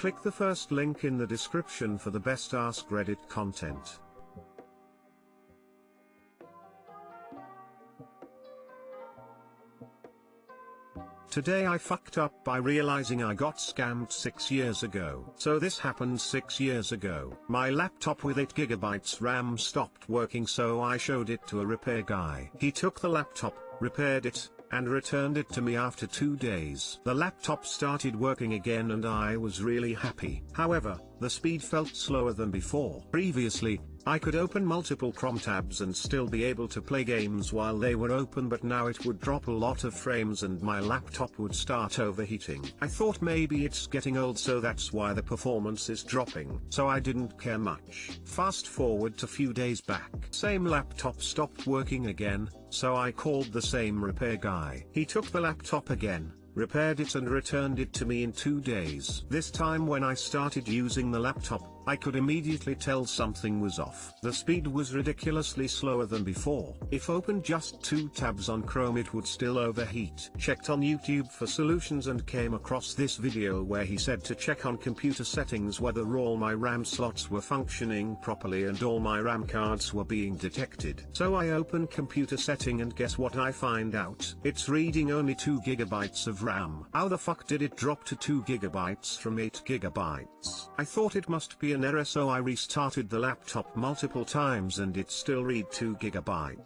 Click the first link in the description for the best Askreddit content. Today I fucked up by realizing I got scammed 6 years ago. So this happened 6 years ago. My laptop with 8 GB RAM stopped working, so I showed it to a repair guy. He took the laptop, repaired it, and returned it to me after 2 days. The laptop started working again and I was really happy. However, the speed felt slower than before. Previously, I could open multiple Chrome tabs and still be able to play games while they were open, but now it would drop a lot of frames and my laptop would start overheating. I thought maybe it's getting old, so that's why the performance is dropping. So I didn't care much. Fast forward to few days back. Same laptop stopped working again, so I called the same repair guy. He took the laptop again, repaired it and returned it to me in 2 days. This time when I started using the laptop, I could immediately tell something was off. The speed was ridiculously slower than before. If opened just 2 tabs on Chrome it would still overheat. Checked on YouTube for solutions and came across this video where he said to check on computer settings whether all my RAM slots were functioning properly and all my RAM cards were being detected. So I open computer setting and guess what I find out? It's reading only 2 GB of RAM. How the fuck did it drop to 2 GB from 8 GB? I thought it must be an error, so I restarted the laptop multiple times and it still read 2 GB.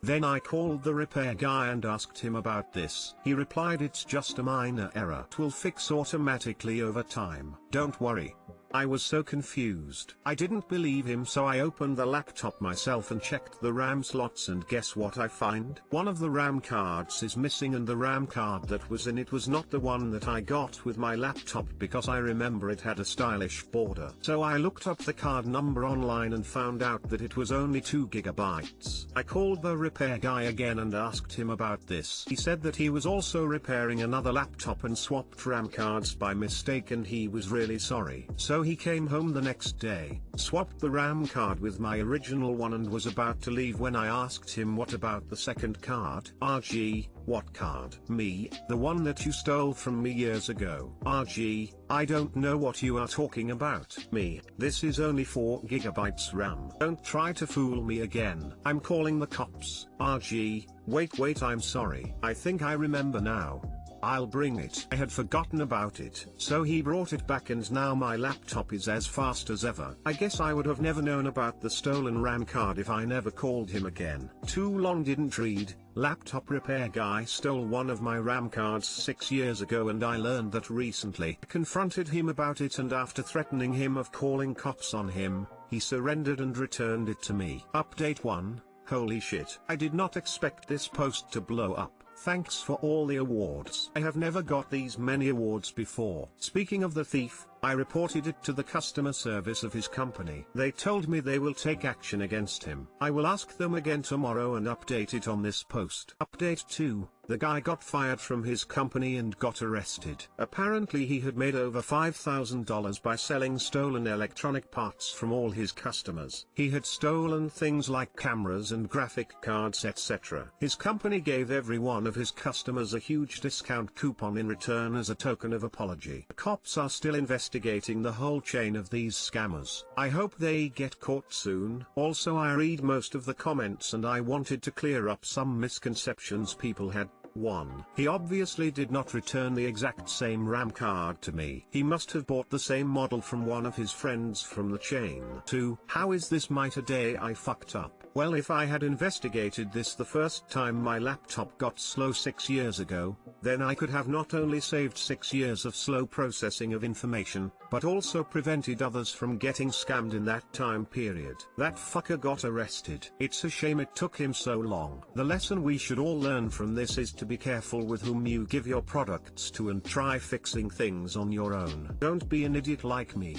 Then I called the repair guy and asked him about this. He replied it's just a minor error. It will fix automatically over time. Don't worry. I was so confused. I didn't believe him, so I opened the laptop myself and checked the RAM slots, and guess what I find? One of the RAM cards is missing, and the RAM card that was in it was not the one that I got with my laptop, because I remember it had a stylish border. So I looked up the card number online and found out that it was only 2 GB. I called the repair guy again and asked him about this. He said that he was also repairing another laptop and swapped RAM cards by mistake, and he was really sorry. So he came home the next day, swapped the RAM card with my original one and was about to leave when I asked him what about the second card. RG, what card? Me, the one that you stole from me years ago. RG, I don't know what you are talking about. Me, this is only 4 GB RAM. Don't try to fool me again. I'm calling the cops. RG, wait, I'm sorry. I think I remember now. I'll bring it. I had forgotten about it. So he brought it back and now my laptop is as fast as ever. I guess I would have never known about the stolen RAM card if I never called him again. Too long didn't read. Laptop repair guy stole one of my RAM cards 6 years ago and I learned that recently. I confronted him about it and after threatening him of calling cops on him, he surrendered and returned it to me. Update 1. Holy shit. I did not expect this post to blow up. Thanks for all the awards. I have never got these many awards before. Speaking of the thief, I reported it to the customer service of his company. They told me they will take action against him. I will ask them again tomorrow and update it on this post. Update 2. The guy got fired from his company and got arrested. Apparently he had made over $5,000 by selling stolen electronic parts from all his customers. He had stolen things like cameras and graphic cards, etc. His company gave every one of his customers a huge discount coupon in return as a token of apology. The cops are still investigating the whole chain of these scammers. I hope they get caught soon. Also, I read most of the comments and I wanted to clear up some misconceptions people had. 1. He obviously did not return the exact same RAM card to me. He must have bought the same model from one of his friends from the chain. 2. How is this my today? I fucked up. Well, if I had investigated this the first time my laptop got slow 6 years ago, then I could have not only saved 6 years of slow processing of information, but also prevented others from getting scammed in that time period. That fucker got arrested. It's a shame it took him so long. The lesson we should all learn from this is to be careful with whom you give your products to and try fixing things on your own. Don't be an idiot like me.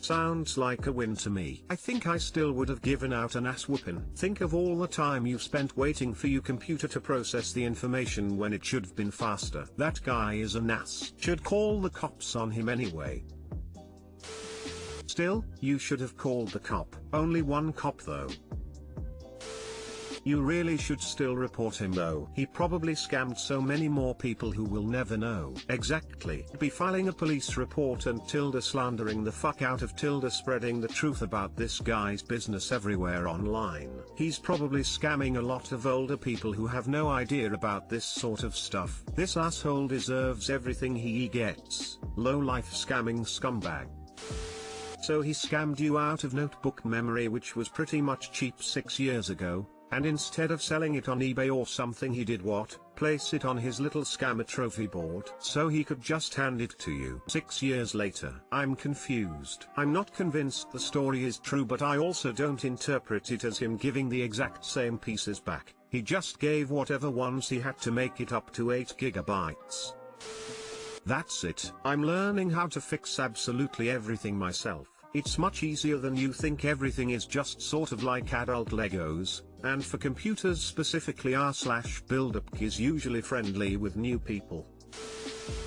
Sounds like a win to me. I think I still would have given out an ass whooping. Think of all the time you spent waiting for your computer to process the information when it should have been faster. That guy is an ass. Should call the cops on him anyway. Still, you should have called the cop. Only one cop though. You really should still report him though. He probably scammed so many more people who will never know. Exactly. Be filing a police report and tilde slandering the fuck out of tilde spreading the truth about this guy's business everywhere online. He's probably scamming a lot of older people who have no idea about this sort of stuff. This asshole deserves everything he gets. Low life scamming scumbag. So he scammed you out of notebook memory, which was pretty much cheap 6 years ago, and instead of selling it on eBay or something he did what? Place it on his little scammer trophy board so he could just hand it to you 6 years later. I'm confused. I'm not convinced the story is true, but I also don't interpret it as him giving the exact same pieces back. He just gave whatever ones he had to make it up to 8 gigabytes. That's it. I'm learning how to fix absolutely everything myself. It's much easier than you think. Everything is just sort of like adult Legos, and for computers specifically r/buildup is usually friendly with new people.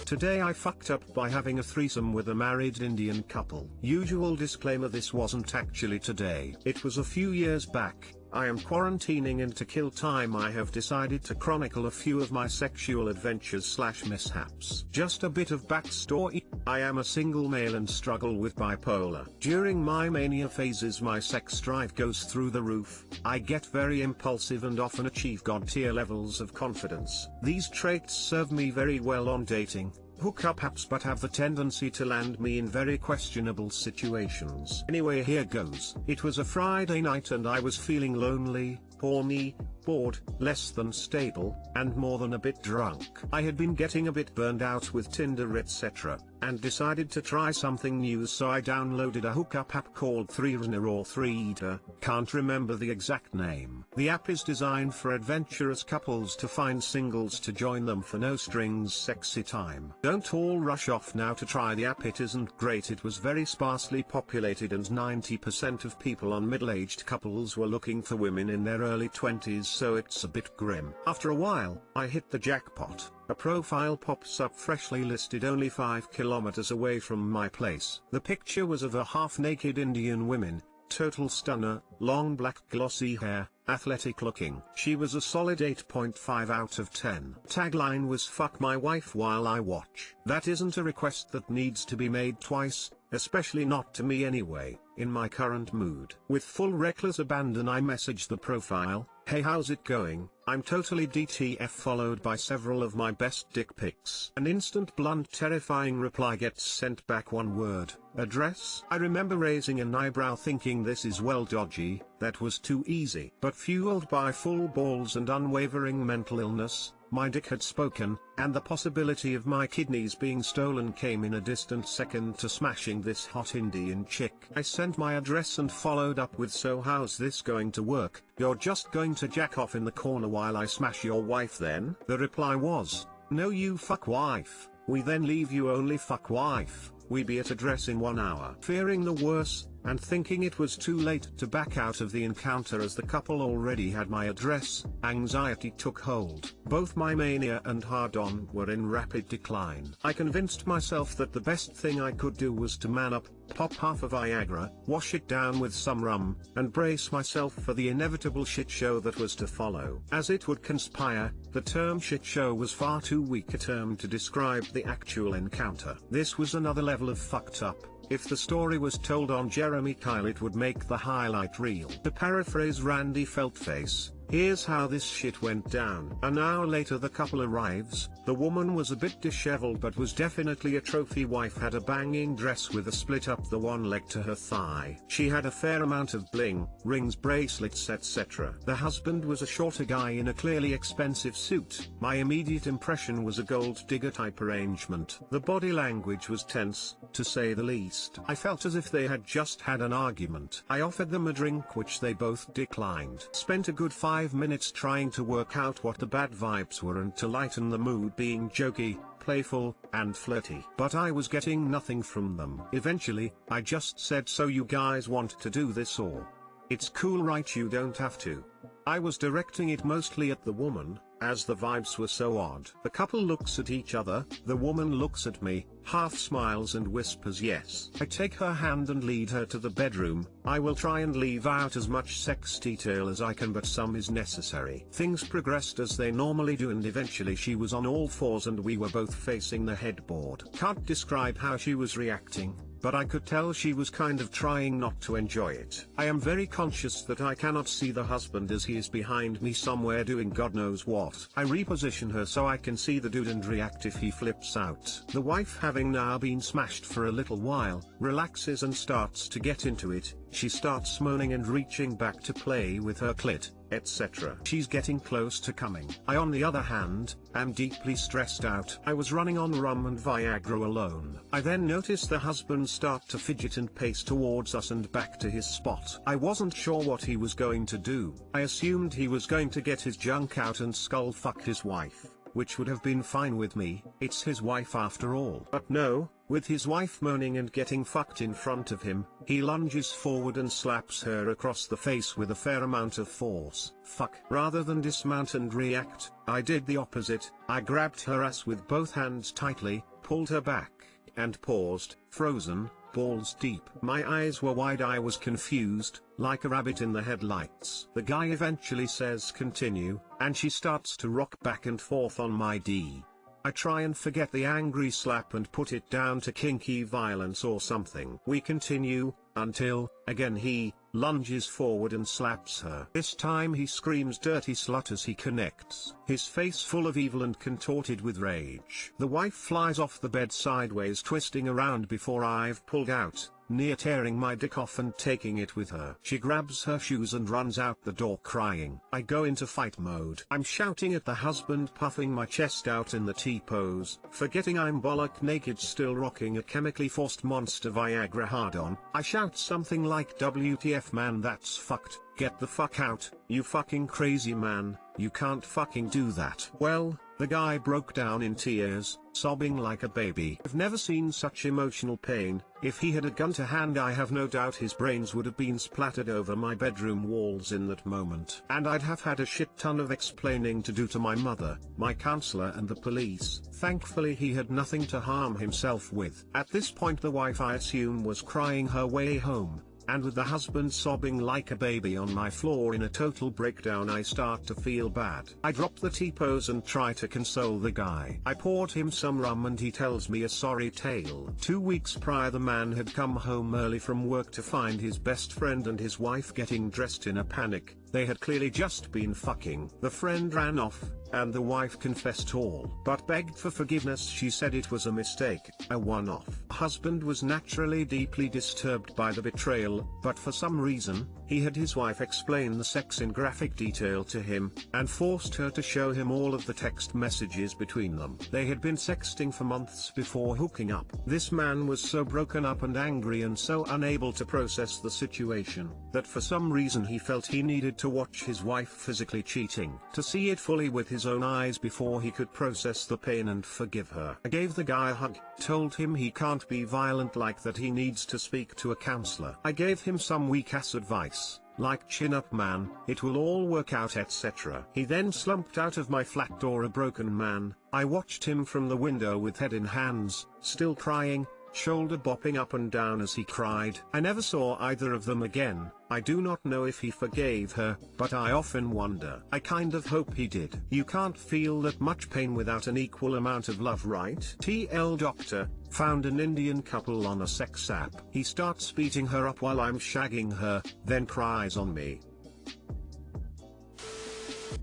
Today I fucked up by having a threesome with a married Indian couple. Usual disclaimer, this wasn't actually today. It was a few years back. I am quarantining, and to kill time I have decided to chronicle a few of my sexual adventures/mishaps. Just a bit of backstory. I am a single male and struggle with bipolar. During my mania phases my sex drive goes through the roof. I get very impulsive and often achieve god-tier levels of confidence. These traits serve me very well on dating, hookup apps, but have the tendency to land me in very questionable situations. Anyway, here goes. It was a Friday night and I was feeling lonely, horny, bored, less than stable, and more than a bit drunk. I had been getting a bit burned out with Tinder etc., and decided to try something new, so I downloaded a hookup app called Threerner or Threeter, can't remember the exact name. The app is designed for adventurous couples to find singles to join them for no strings sexy time. Don't all rush off now to try the app, it isn't great. It was very sparsely populated and 90% of people on middle-aged couples were looking for women in their early 20s, so it's a bit grim. After a while, I hit the jackpot. A profile pops up freshly listed only 5 kilometers away from my place. The picture was of a half-naked Indian woman, total stunner, long black glossy hair, athletic looking. She was a solid 8.5 out of 10. Tagline was "Fuck my wife while I watch." That isn't a request that needs to be made twice, especially not to me anyway, in my current mood. With full reckless abandon I messaged the profile, "Hey, how's it going? I'm totally DTF," followed by several of my best dick pics. An instant blunt terrifying reply gets sent back, one word: address. I remember raising an eyebrow thinking this is well dodgy, that was too easy. But fueled by full balls and unwavering mental illness, my dick had spoken, and the possibility of my kidneys being stolen came in a distant second to smashing this hot Indian chick. I sent my address and followed up with, "So how's this going to work? You're just going to jack off in the corner while I smash your wife then?" The reply was, "No, you fuck wife. We then leave you only fuck wife. We be at address in 1 hour." Fearing the worst, and thinking it was too late to back out of the encounter as the couple already had my address, anxiety took hold. Both my mania and hard-on were in rapid decline. I convinced myself that the best thing I could do was to man up, pop half a Viagra, wash it down with some rum, and brace myself for the inevitable shit show that was to follow. As it would conspire, the term shit show was far too weak a term to describe the actual encounter. This was another level of fucked up. If the story was told on Jeremy Kyle it would make the highlight reel. To paraphrase Randy Feltface, here's how this shit went down. An hour later the couple arrives. The woman was a bit disheveled but was definitely a trophy wife, had a banging dress with a split up the one leg to her thigh. She had a fair amount of bling, rings, bracelets etc. The husband was a shorter guy in a clearly expensive suit. My immediate impression was a gold digger type arrangement. The body language was tense, to say the least. I felt as if they had just had an argument. I offered them a drink which they both declined. Spent a good 5 minutes trying to work out what the bad vibes were and to lighten the mood, being jokey, playful, and flirty. But I was getting nothing from them. Eventually, I just said, "So you guys want to do this, or? It's cool right, you don't have to." I was directing it mostly at the woman, as the vibes were so odd. The couple looks at each other, the woman looks at me, half smiles and whispers yes. I take her hand and lead her to the bedroom. I will try and leave out as much sex detail as I can, but some is necessary. Things progressed as they normally do, and eventually she was on all fours and we were both facing the headboard. Can't describe how she was reacting, but I could tell she was kind of trying not to enjoy it. I am very conscious that I cannot see the husband as he is behind me somewhere doing God knows what. I reposition her so I can see the dude and react if he flips out. The wife, having now been smashed for a little while, relaxes and starts to get into it. She starts moaning and reaching back to play with her clit, etc. She's getting close to coming. I, on the other hand, am deeply stressed out. I was running on rum and Viagra alone. I then noticed the husband start to fidget and pace towards us and back to his spot. I wasn't sure what he was going to do. I assumed he was going to get his junk out and skull fuck his wife, which would have been fine with me. It's his wife after all. But no, with his wife moaning and getting fucked in front of him, he lunges forward and slaps her across the face with a fair amount of force. Fuck. Rather than dismount and react, I did the opposite. I grabbed her ass with both hands tightly, pulled her back, and paused, frozen, balls deep. My eyes were wide. I was confused, like a rabbit in the headlights. The guy eventually says continue, and she starts to rock back and forth on my D. I try and forget the angry slap and put it down to kinky violence or something. We continue, until, again he, lunges forward and slaps her. This time he screams dirty slut as he connects, his face full of evil and contorted with rage. The wife flies off the bed sideways, twisting around before I've pulled out, near tearing my dick off and taking it with her. She grabs her shoes and runs out the door crying. I go into fight mode. I'm shouting at the husband, puffing my chest out in the T-pose, forgetting I'm bollock naked still rocking a chemically forced monster Viagra hard-on. I shout something like WTF man, that's fucked, get the fuck out, you fucking crazy man, you can't fucking do that. Well, the guy broke down in tears, sobbing like a baby. I've never seen such emotional pain. If he had a gun to hand, I have no doubt his brains would have been splattered over my bedroom walls in that moment. And I'd have had a shit ton of explaining to do to my mother, my counselor and the police. Thankfully he had nothing to harm himself with. At this point the wife, I assume, was crying her way home. And with the husband sobbing like a baby on my floor in a total breakdown, I start to feel bad. I drop the T-pose and try to console the guy. I poured him some rum and he tells me a sorry tale. 2 weeks prior, the man had come home early from work to find his best friend and his wife getting dressed in a panic. They had clearly just been fucking. The friend ran off, and the wife confessed all, but begged for forgiveness. She said it was a mistake, a one-off. Husband was naturally deeply disturbed by the betrayal, but for some reason, he had his wife explain the sex in graphic detail to him, and forced her to show him all of the text messages between them. They had been sexting for months before hooking up. This man was so broken up and angry and so unable to process the situation, that for some reason he felt he needed to watch his wife physically cheating, to see it fully with his own eyes before he could process the pain and forgive her. I gave the guy a hug, told him he can't be violent like that, he needs to speak to a counselor. I gave him some weak-ass advice, like chin up man, it will all work out, etc. He then slumped out of my flat door a broken man. I watched him from the window with head in hands, still crying, shoulder bopping up and down as he cried. I never saw either of them again. I do not know if he forgave her, but I often wonder. I kind of hope he did. You can't feel that much pain without an equal amount of love, right? TL Doctor found an Indian couple on a sex app. He starts beating her up while I'm shagging her, then cries on me.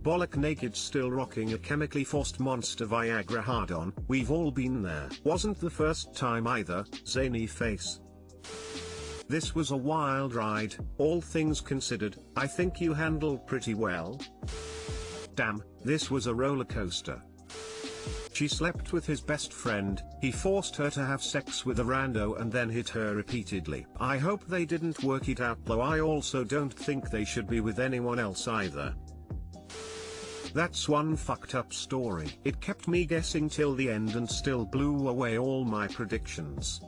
Bollock naked still rocking a chemically forced monster Viagra hard-on. We've all been there. Wasn't the first time either, zany face. This was a wild ride, all things considered. I think you handled pretty well. Damn, this was a roller coaster. She slept with his best friend, he forced her to have sex with a rando and then hit her repeatedly. I hope they didn't work it out, though I also don't think they should be with anyone else either. That's one fucked up story. It kept me guessing till the end and still blew away all my predictions.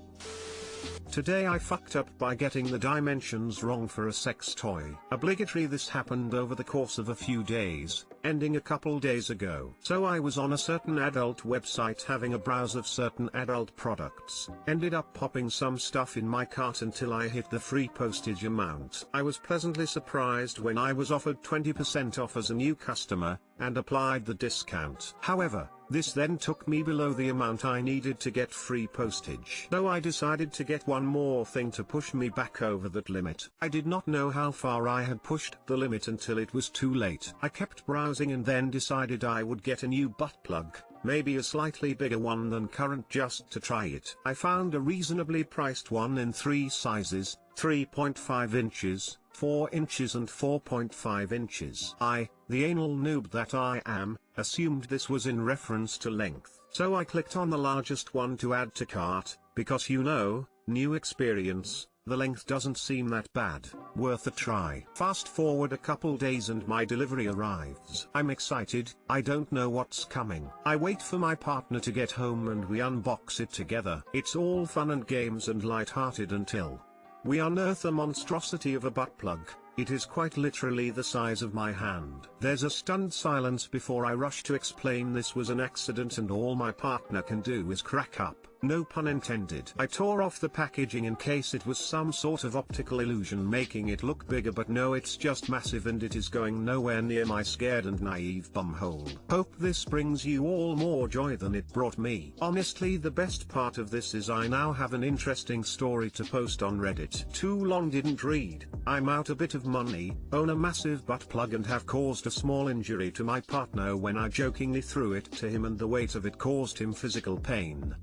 Today I fucked up by getting the dimensions wrong for a sex toy. Obligatory, this happened over the course of a few days, ending a couple days ago. So I was on a certain adult website having a browse of certain adult products. Ended up popping some stuff in my cart until I hit the free postage amount. I was pleasantly surprised when I was offered 20% off as a new customer, and applied the discount. However, this then took me below the amount I needed to get free postage. So I decided to get one more thing to push me back over that limit. I did not know how far I had pushed the limit until it was too late. I kept browsing and then decided I would get a new butt plug, maybe a slightly bigger one than current, just to try it. I found a reasonably priced one in 3 sizes, 3.5 inches, 4 inches and 4.5 inches. I, the anal noob that I am, assumed this was in reference to length. So I clicked on the largest one to add to cart, because new experience, the length doesn't seem that bad. Worth a try. Fast forward a couple days and my delivery arrives. I'm excited, I don't know what's coming. I wait for my partner to get home and we unbox it together. It's all fun and games and light-hearted until we unearth a monstrosity of a butt plug. It is quite literally the size of my hand. There's a stunned silence before I rush to explain this was an accident and all my partner can do is crack up. No pun intended. I tore off the packaging in case it was some sort of optical illusion making it look bigger, but no, it's just massive and it is going nowhere near my scared and naive bumhole. Hope this brings you all more joy than it brought me. Honestly, the best part of this is I now have an interesting story to post on Reddit. Too long didn't read. I'm out a bit of money, own a massive butt plug and have caused a small injury to my partner when I jokingly threw it to him and the weight of it caused him physical pain.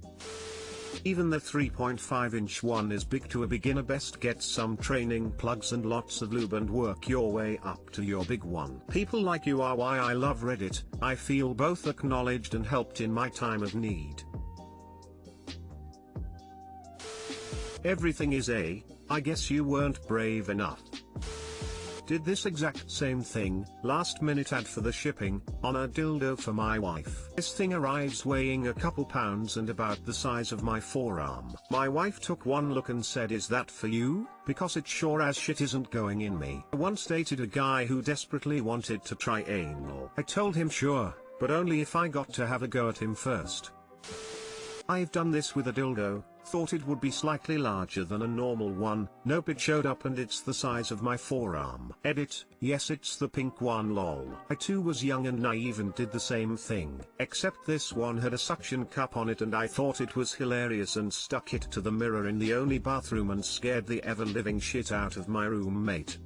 Even the 3.5-inch one is big to a beginner. Best get some training plugs and lots of lube and work your way up to your big one. People like you are why I love Reddit. I feel both acknowledged and helped in my time of need. Everything is I guess you weren't brave enough. Did this exact same thing, last minute ad for the shipping, on a dildo for my wife. This thing arrives weighing a couple pounds and about the size of my forearm. My wife took one look and said, "Is that for you? Because it sure as shit isn't going in me." I once dated a guy who desperately wanted to try anal. I told him sure, but only if I got to have a go at him first. I've done this with a dildo, thought it would be slightly larger than a normal one, nope, it showed up and it's the size of my forearm. Edit, yes, it's the pink one, lol. I too was young and naive and did the same thing, except this one had a suction cup on it and I thought it was hilarious and stuck it to the mirror in the only bathroom and scared the ever-living shit out of my roommate.